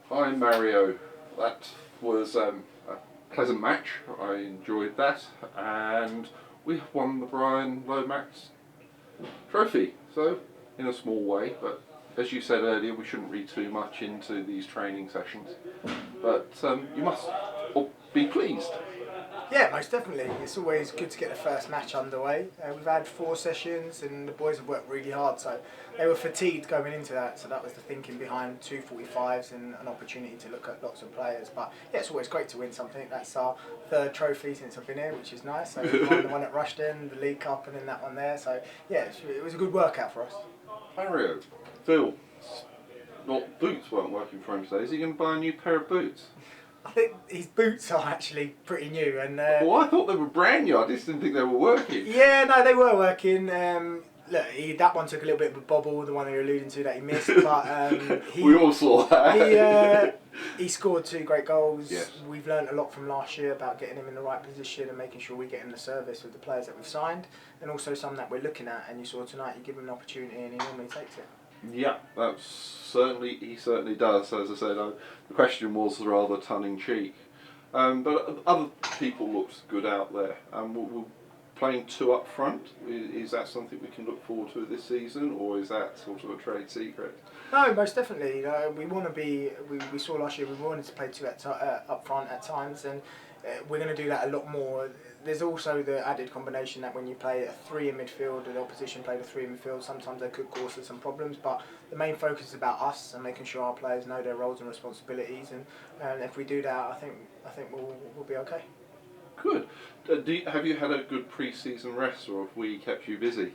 Hi Mario, that was a pleasant match. I enjoyed that, and we have won the Brian Lomax Trophy. So, in a small way, but as you said earlier, we shouldn't read too much into these training sessions. But you must all be pleased. Yeah, most definitely. It's always good to get the first match underway. We've had 4 sessions and the boys have worked really hard, so they were fatigued going into that. So that was the thinking behind 2:45s and an opportunity to look at lots of players. But yeah, it's always great to win something. That's our third trophy since I've been here, which is nice. So we won the one at Rushden, the League Cup, and then that one there. So yeah, it was a good workout for us. Mario, Phil, not boots weren't working for him today. Is he going to buy a new pair of boots? I think his boots are actually pretty new, and Well, I thought they were brand new. I just didn't think they were working. yeah, no, they were working. Look, that one took a little bit of a bobble, the one you're alluding to that he missed, but We all saw that. he scored 2 great goals. Yes. We've learned a lot from last year about getting him in the right position and making sure we get him the service with the players that we've signed, and also some that we're looking at. And you saw tonight, you give him an opportunity and he normally takes it. Yeah, he certainly does. As I said, the question was rather tongue-in-cheek, but other people looked good out there. We're playing two up front. Is that something we can look forward to this season, or is that sort of a trade secret? No, most definitely. We want to be. We saw last year we wanted to play two up front at times, and we're going to do that a lot more. There's also the added combination that when you play a 3 in midfield, and the opposition played a 3 in midfield, sometimes they could cause us some problems. But the main focus is about us and making sure our players know their roles and responsibilities. And if we do that, I think we'll be okay. Good. Have you had a good pre-season rest, or have we kept you busy?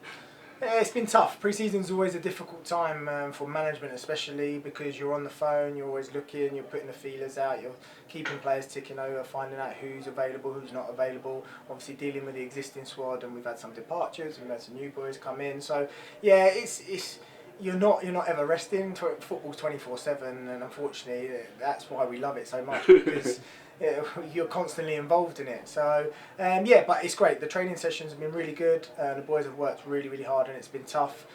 Yeah, it's been tough. Pre-season's always a difficult time for management, especially because you're on the phone, you're always looking, you're putting the feelers out, you're keeping players ticking over, finding out who's available, who's not available, obviously dealing with the existing squad, and we've had some departures, we've had some new boys come in. So yeah, it's you're not ever resting. Football's 24/7, and unfortunately that's why we love it so much, because you're constantly involved in it. So yeah, but it's great. The training sessions have been really good. The boys have worked really hard, and it's been tough.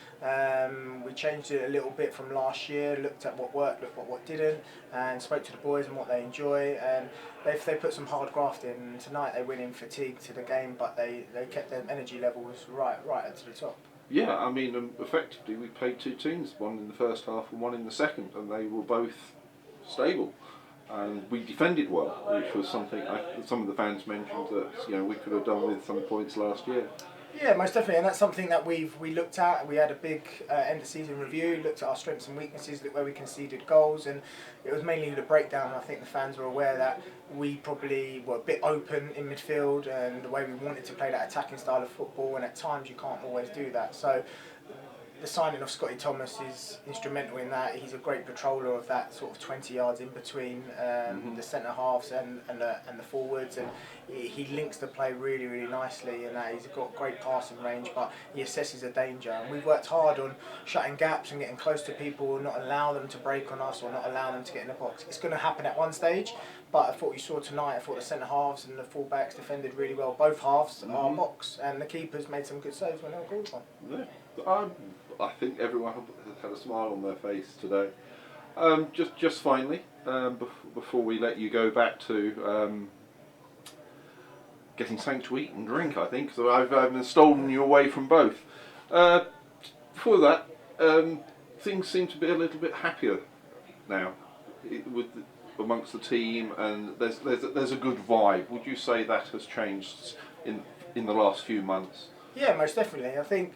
We changed it a little bit from last year, looked at what worked, looked at what didn't, and spoke to the boys and what they enjoy. And they put some hard graft in. Tonight they went in fatigued to the game, but they kept their energy levels right up to the top. Yeah, I mean, effectively we played two teams, one in the first half and one in the second, and they were both stable. And we defended well, which was something some of the fans mentioned that we could have done with some points last year. Yeah, most definitely, and that's something that we looked at. We had a big end of season review, looked at our strengths and weaknesses, looked where we conceded goals, and it was mainly the breakdown. I think the fans were aware that we probably were a bit open in midfield and the way we wanted to play that attacking style of football, and at times you can't always do that. So the signing of Scotty Thomas is instrumental in that. He's a great patroller of that sort of 20 yards in between the centre halves and the forwards, and he links the play really nicely, and that he's got great passing range, but he assesses a danger. And we've worked hard on shutting gaps and getting close to people, not allow them to break on us or not allow them to get in the box. It's going to happen at one stage, but I thought you saw tonight, I thought the centre halves and the full backs defended really well. Both halves are box, and the keepers made some good saves when they were called on. Yeah. I think everyone has had a smile on their face today. Just finally, before we let you go back to getting something to eat and drink, I think, so I've stolen you away from both. Before that, things seem to be a little bit happier now amongst the team, and there's a good vibe. Would you say that has changed in the last few months? Yeah, most definitely. I think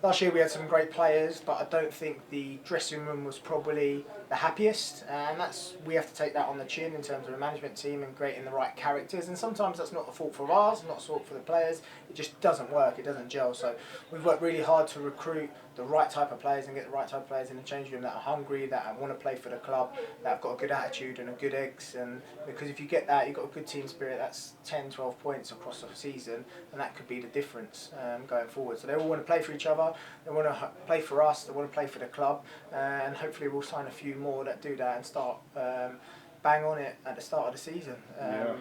last year we had some great players, but I don't think the dressing room was probably the happiest, and we have to take that on the chin in terms of the management team and creating the right characters. And sometimes that's not a fault for ours, not a fault for the players. It just doesn't work. It doesn't gel. So we've worked really hard to recruit the right type of players and get the right type of players in the change room that are hungry, that want to play for the club, that have got a good attitude and a good eggs. And because if you get that, you've got a good team spirit. That's 10, 12 points across the season, and that could be the difference going forward. So they all want to play for each other. They want to play for us. They want to play for the club, and hopefully we'll sign a few more that do that and start bang on it at the start of the season.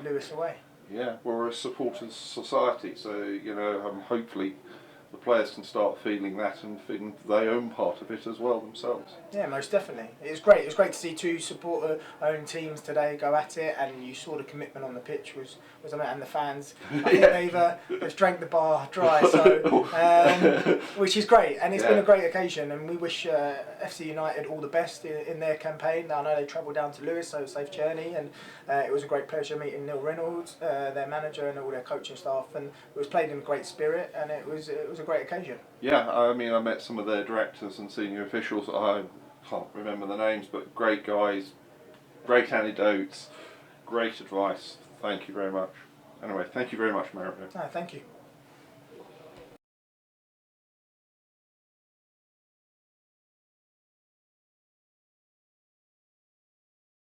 Lewis away. Yeah, we're a supporters society, so hopefully the players can start feeling that and feeling they own part of it as well themselves. Yeah, most definitely. It was great. It was great to see two supporter-owned teams today go at it, and you saw the commitment on the pitch was amazing. And the fans, I think they've drank the bar dry, so which is great. And it's been a great occasion, and we wish FC United all the best in their campaign. I know they travelled down to Lewis, so safe journey, and it was a great pleasure meeting Neil Reynolds, their manager, and all their coaching staff. And it was played in a great spirit, and it was a great occasion. Yeah, I mean, I met some of their directors and senior officials. I can't remember the names, but great guys, great anecdotes, great advice. Thank you very much. Anyway, thank you very much, Mario. No, thank you.